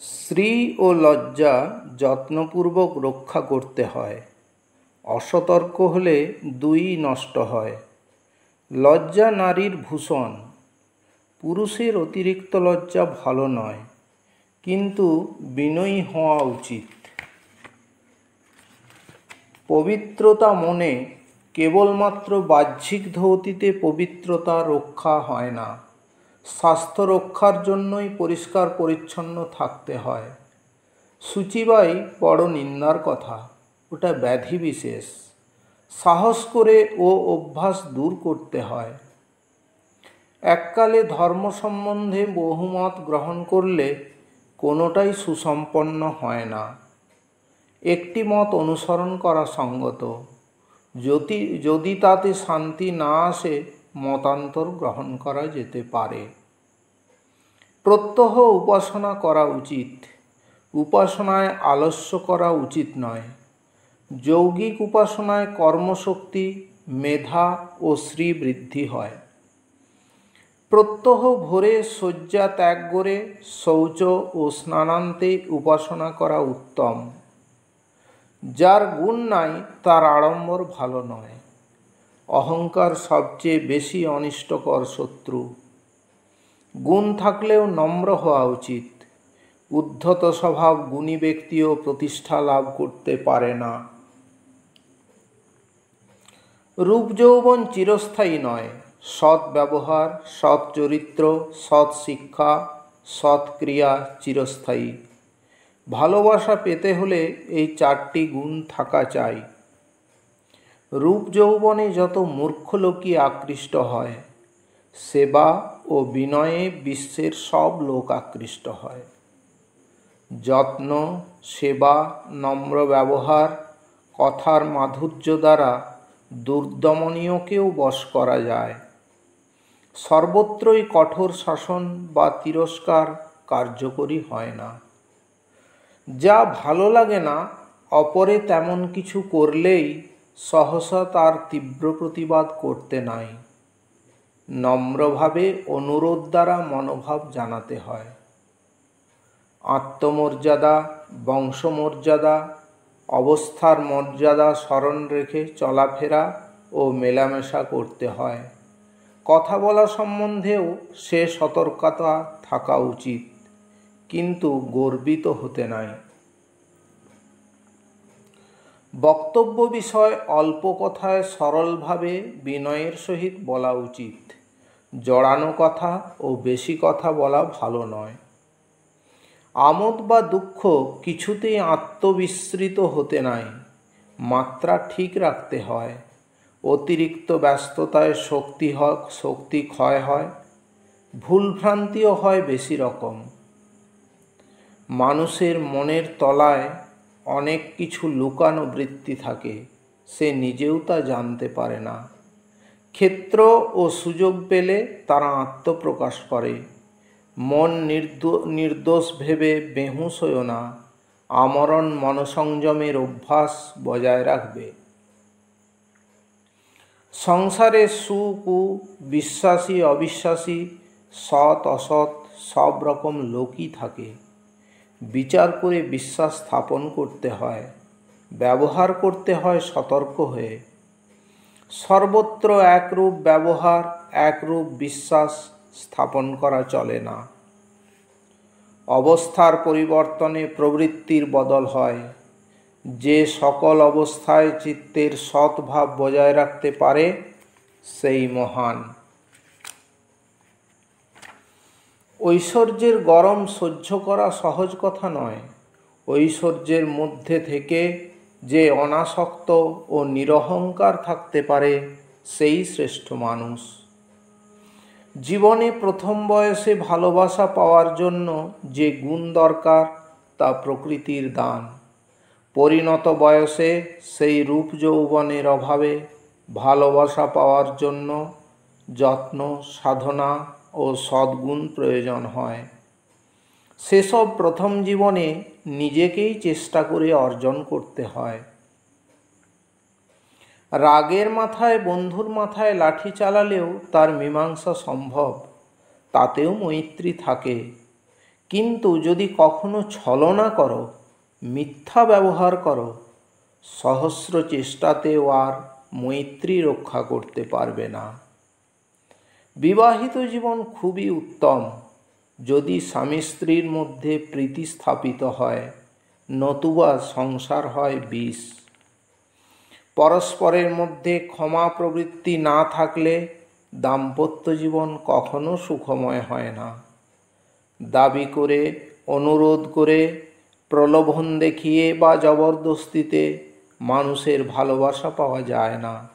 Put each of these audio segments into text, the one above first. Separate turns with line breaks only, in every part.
শ্রী ও লজ্জা যত্নপূর্বক রক্ষা করতে হয়। অসতর্ক হলে দুই নষ্ট হয়। লজ্জা নারীর ভূষণ। পুরুষের অতিরিক্ত লজ্জা ভালো নয়, কিন্তু বিনয়ী হওয়া উচিত। পবিত্রতা মনে। কেবলমাত্র বাহ্যিক ধৌতিতে পবিত্রতা রক্ষা হয় না। স্বাস্থ্য রক্ষার জন্যই পরিষ্কার পরিচ্ছন্ন থাকতে হয়। শুচিবাই বড় নিন্দার কথা, ওটা ব্যাধি বিশেষ। সাহস করে ও অভ্যাস দূর করতে হয়। এককালে ধর্ম সম্বন্ধে বহুমত গ্রহণ করলে কোনোটাই সুসম্পন্ন হয় না। একটি মত অনুসরণ করা সঙ্গত। যদি তাতে শান্তি না আসে, মতান্তর গ্রহণ করা যেতে পারে। প্রত্যহ উপাসনা করা উচিত। উপাসনায় আলস্য করা উচিত নয়। যৌগিক উপাসনায় কর্মশক্তি, মেধা ও শ্রী বৃদ্ধি হয়। প্রত্যহ ভোরে শয্যা ত্যাগ করে শৌচ ও স্নানান্তে উপাসনা করা উত্তম। যার গুণ নাই তার আড়ম্বর ভালো নয়। অহংকার সবচেয়ে বেশি অনিষ্টকর শত্রু। গুণ থাকলেও নম্র হওয়া উচিত। উদ্ধত স্বভাব গুণী ব্যক্তিও প্রতিষ্ঠা লাভ করতে পারে না। রূপ যৌবন চিরস্থায়ী নয়। সৎ ব্যবহার, সৎ চরিত্র, সৎ শিক্ষা, সৎ ক্রিয়া চিরস্থায়ী। ভালোবাসা পেতে হলে এই চারটি গুণ থাকা চাই। রূপ যৌবনে যত মূর্খ লোকই আকৃষ্ট হয়, সেবা ও বিনয়ে বিশ্বের সব লোক আকৃষ্ট হয়। যত্ন, সেবা, নম্র ব্যবহার, কথার মাধুর্য দ্বারা দুর্দমনীয়কেও বশ করা যায়। সর্বত্রই কঠোর শাসন বা তিরস্কার কার্যকরী হয় না। যা ভালো লাগে না, অপরে তেমন কিছু করলেই সহসা তার তীব্র প্রতিবাদ করতে নাই। নম্রভাবে অনুরোধ দ্বারা মনোভাব জানাতে হয়। আত্মমর্যাদা, বংশমর্যাদা, অবস্থার মর্যাদা স্মরণ রেখে চলাফেরা ও মেলামেশা করতে হয়। কথা বলা সম্বন্ধেও সে সতর্কতা থাকা উচিত, কিন্তু গর্বিত হতে নাই। বক্তব্য বিষয় অল্প কথায় সরলভাবে বিনয়ের সহিত বলা উচিত। জড়ানো কথা ও বেশি কথা বলা ভালো নয়। আমোদ বা দুঃখ কিছুতেই আত্মবিস্মৃত হতে নাই। মাত্রা ঠিক রাখতে হয়। অতিরিক্ত ব্যস্ততায় শক্তি ক্ষয় হয়। ভুলভ্রান্তিও হয় বেশি রকম। মানুষের মনের তলায় অনেক কিছু লুকানো বৃত্তি থাকে, সে নিজেও তা জানতে পারে না। ক্ষেত্র ও সুযোগ পেলে তারা আত্মপ্রকাশ করে। মন নির্দোষ ভেবে বেহুঁশ হইও না। আমরণ মনসংযমের অভ্যাস বজায় রাখবে। সংসারে সুকু, বিশ্বাসী অবিশ্বাসী, সৎ অসৎ সব রকম লোকই থাকে। বিচার করে বিশ্বাস স্থাপন করতে হয়। ব্যবহার করতে হয় সতর্ক হয়ে। সর্বত্র একরূপ ব্যবহার, একরূপ বিশ্বাস স্থাপন করা চলে না। অবস্থার পরিবর্তনে প্রবৃত্তির বদল হয়। যে সকল অবস্থায় চিত্তের সৎ ভাব বজায় রাখতে পারে, সেই মহান। ঐশ্বর্যের গরম সহ্য করা সহজ কথা নয়। ঐশ্বর্যের মধ্যে থেকে যে অনাসক্ত ও নিরহংকার থাকতে পারে, সেই শ্রেষ্ঠ মানুষ। জীবনে প্রথম বয়সে ভালোবাসা পাওয়ার জন্য যে গুণ দরকার, তা প্রকৃতির দান। পরিণত বয়সে সেই রূপ যৌবনের অভাবে ভালোবাসা পাওয়ার জন্য যত্ন, সাধনা ও সদ্গুণ প্রয়োজন হয়। সেসব প্রথম জীবনে নিজেকেই চেষ্টা করে অর্জন করতে হয়। রাগের মাথায় বন্ধুর মাথায় লাঠি চালালেও তার মীমাংসা সম্ভব, তাতেও মৈত্রী থাকে। কিন্তু যদি কখনো ছলনা করো, মিথ্যা ব্যবহার করো, সহস্র চেষ্টাতেও আর মৈত্রী রক্ষা করতে পারবে না। বিবাহিত জীবন খুবই উত্তম যদি স্বামী স্ত্রীর মধ্যে প্রীতি স্থাপিত হয়, নতুবা সংসার হয় বিষ। পরস্পরের মধ্যে ক্ষমা প্রবৃত্তি না থাকলে দাম্পত্য জীবন কখনো সুখময় হয় না। দাবি করে, অনুরোধ করে, প্রলোভন দেখিয়ে বা জবরদস্তিতে মানুষের ভালোবাসা পাওয়া যায় না।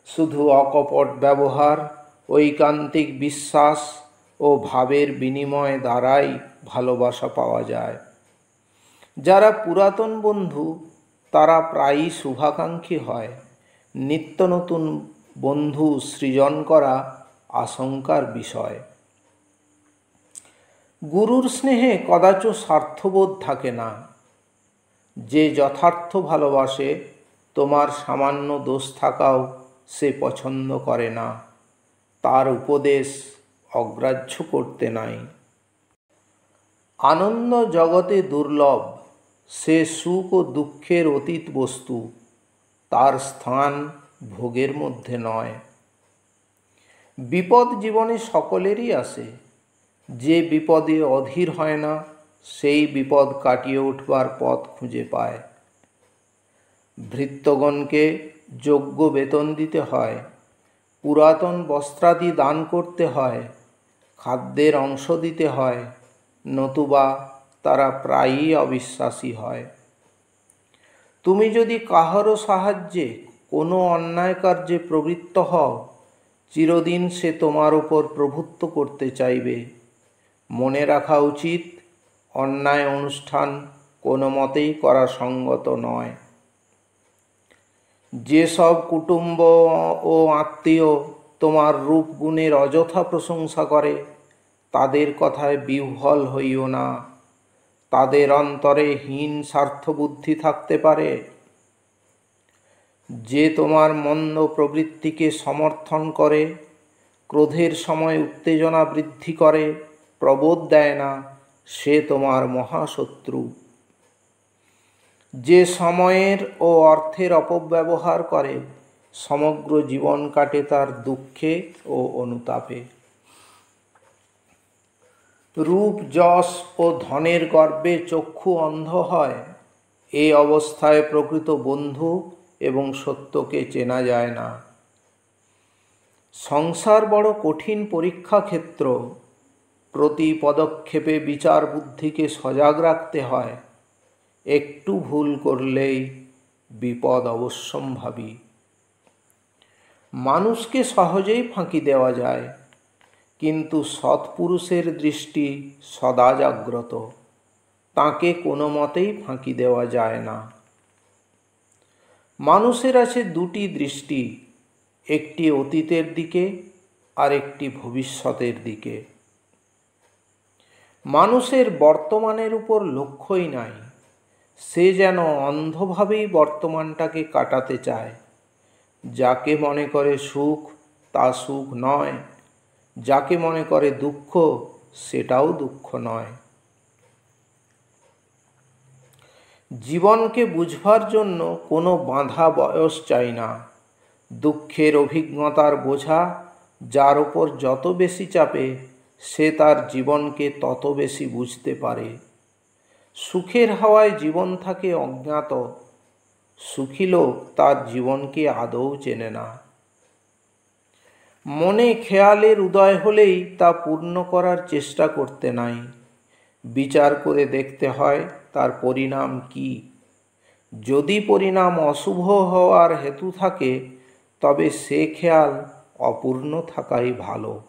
শুধু অকপট ব্যবহার, ঐকান্তিক বিশ্বাস ও ভাবের বিনিময় দ্বারাই ভালোবাসা পাওয়া যায়। যারা পুরাতন বন্ধু তারা প্রায়ই শুভাকাঙ্ক্ষী হয়। নিত্য নতুন বন্ধু সৃজন করা আশঙ্কার বিষয়। গুরুর স্নেহে কদাচ স্বার্থবোধ থাকে না। যে যথার্থ ভালোবাসে, তোমার সামান্য দোষ থাকাও সে পছন্দ করে না, তার উপদেশ অগ্রাহ্য করতে নাই। আনন্দ জগতে দুর্লভ, সে সুখ ও দুঃখের অতীত বস্তু, তার স্থান ভোগের মধ্যে নয়। বিপদ জীবনে সকলেরই আসে। যে বিপদে অধীর হয় না, সেই বিপদ কাটিয়ে উঠবার পথ খুঁজে পায়। ভৃত্যগণকে যোগ্য বেতন দিতে হয়, পুরাতন বস্ত্রাদি দান করতে হয়, খাদ্যের অংশ দিতে হয়, নতুবা তারা প্রায়ই অবিশ্বাসী হয়। তুমি যদি কাহারও সাহায্যে কোনো অন্যায় কার্যে প্রবৃত্ত হও, চিরদিন সে তোমার উপর প্রভুত্ব করতে চাইবে। মনে রাখা উচিত, অন্যায় অনুষ্ঠান কোনো মতেই করা সঙ্গত নয়। যেসব কুটুম্ব ও আত্মীয় তোমার রূপ গুণের অযথা প্রশংসা করে, তাদের কথায় বিহ্বল হইও না। তাদের অন্তরে হীন স্বার্থবুদ্ধি থাকতে পারে। যে তোমার মন্দ প্রবৃত্তিকে সমর্থন করে, ক্রোধের সময় উত্তেজনা বৃদ্ধি করে, প্রবোধ দেয় না, সে তোমার মহাশত্রু। যে সময়ের ও অর্থের অপব্যবহার করে, সমগ্র জীবন কাটে তার দুঃখে ও অনুতাপে। রূপ, যশ ও ধনের গর্বে চক্ষু অন্ধ হয়। এই অবস্থায় প্রকৃত বন্ধু এবং সত্যকে চেনা যায় না। সংসার বড় কঠিন পরীক্ষা ক্ষেত্র। প্রতি পদক্ষেপে বিচার বুদ্ধিকে সজাগ রাখতে হয়। একটু ভুল করলেই বিপদ অবশ্যম্ভাবী। মানুষকে সহজেই ফাঁকি দেওয়া যায়, কিন্তু সৎপুরুষের দৃষ্টি সদা জাগ্রত, তাকে কোনো মতেই ফাঁকি দেওয়া যায় না। মানুষের আছে দুটি দৃষ্টি, একটি অতীতের দিকে আর একটি ভবিষ্যতের দিকে। মানুষের বর্তমানের উপর লক্ষ্যই নাই। সে যেন অন্ধভাবেই বর্তমানটাকে কাটাতে চায়। যাকে মনে করে সুখ, তা সুখ নয়। যাকে মনে করে দুঃখ, সেটাও দুঃখ নয়। জীবনকে বুঝবার জন্য কোনো বাঁধা বয়স চাই না। দুঃখের অভিজ্ঞতার বোঝা যার উপর যত বেশি চাপে, সে তার জীবনকে তত বেশি বুঝতে পারে। সুখের হাওয়ায় জীবন থাকে অজ্ঞাত। সুখী লোক তার জীবনকে আদৌ চেনে না। মনে খেয়ালের উদয় হলেই তা পূর্ণ করার চেষ্টা করতে নাই। বিচার করে দেখতে হয় তার পরিণাম কি। যদি পরিণাম অশুভ হওয়ার হেতু থাকে, তবে সে খেয়াল অপূর্ণ থাকাই ভালো।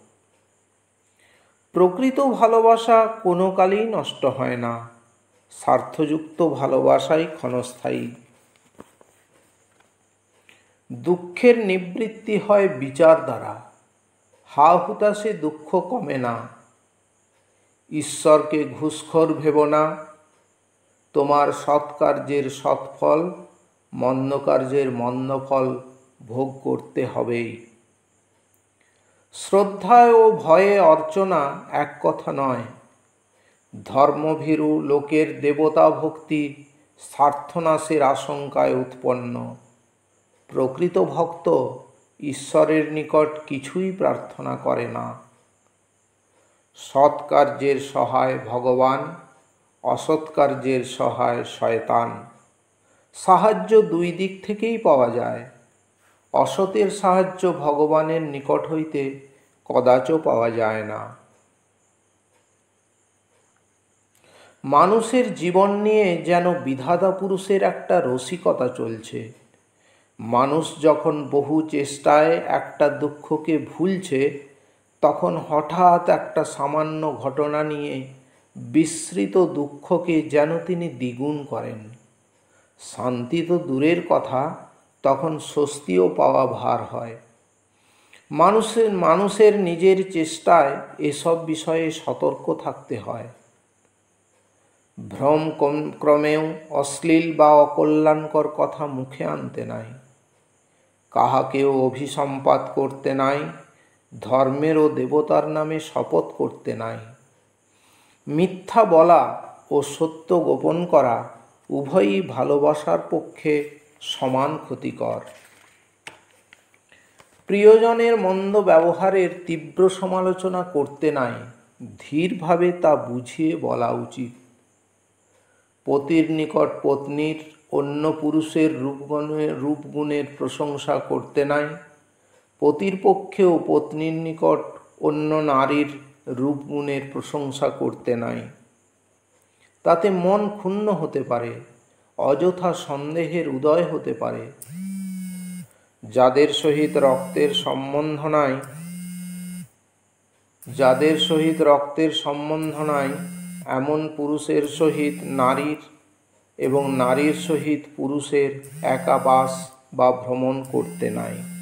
প্রকৃত ভালোবাসা কোনো কালেই নষ্ট হয় না। স্বার্থযুক্ত ভালোবাসাই ক্ষণস্থায়ী। দুঃখের নিবৃত্তি হয় বিচার দ্বারা। হা হুতাশে দুঃখ কমে না। ঈশ্বরকে ঘুষখোর ভেবো না। তোমার সৎ কার্যের সৎফল, মন্দ কার্যের মন্দ ফল ভোগ করতে হবেই। শ্রদ্ধায় ও ভয়ে অর্চনা এক কথা নয়। ধর্মভীরু লোকের দেবতা ভক্তি স্বার্থনাশের আশঙ্কায় উৎপন্ন। প্রকৃত ভক্ত ঈশ্বরের নিকট কিছুই প্রার্থনা করে না। সৎকার্যের সহায় ভগবান, অসৎকার্যের সহায় শয়তান। সাহায্য দুই দিক থেকেই পাওয়া যায়। অসতের সাহায্য ভগবানের নিকট হইতে কদাচ পাওয়া যায় না। মানুষের জীবন নিয়ে যেন বিধাতা পুরুষের একটা রসিকতা চলছে। মানুষ যখন বহু চেষ্টায় একটা দুঃখকে ভুলছে, তখন হঠাৎ একটা সামান্য ঘটনা নিয়ে বিস্মৃত দুঃখকে যেন তিনি দ্বিগুণ করেন। শান্তি তো দূরের কথা, তখন স্বস্তিও পাওয়া ভার হয়। মানুষের নিজের চেষ্টায় এসব বিষয়ে সতর্ক থাকতে হয়। ভ্রম ক্রমেও অশ্লীল বা অকল্যাণকর কথা মুখে আনতে নাই। কাহাকেও অভিসম্পাত করতে নাই। ধর্মের ও দেবতার নামে শপথ করতে নাই। মিথ্যা বলা ও সত্য গোপন করা উভয়ই ভালোবাসার পক্ষে সমান ক্ষতিকর। প্রিয়জনের মন্দ ব্যবহারের তীব্র সমালোচনা করতে নাই। ধীরভাবে তা বুঝিয়ে বলা উচিত। পতির নিকট পত্নীর অন্য পুরুষের রূপগুণের প্রশংসা করতে নাই। পতির পক্ষেও পত্নীর নিকট অন্য নারীর রূপগুণের প্রশংসা করতে নাই। তাতে মন ক্ষুণ্ণ হতে পারে, অযথা সন্দেহের উদয় হতে পারে। যাদের সহিত রক্তের সম্বন্ধ নাই এমন পুরুষের সহিত নারীর এবং নারীর সহিত পুরুষের একাবাস বা ভ্রমণ করতে নাই।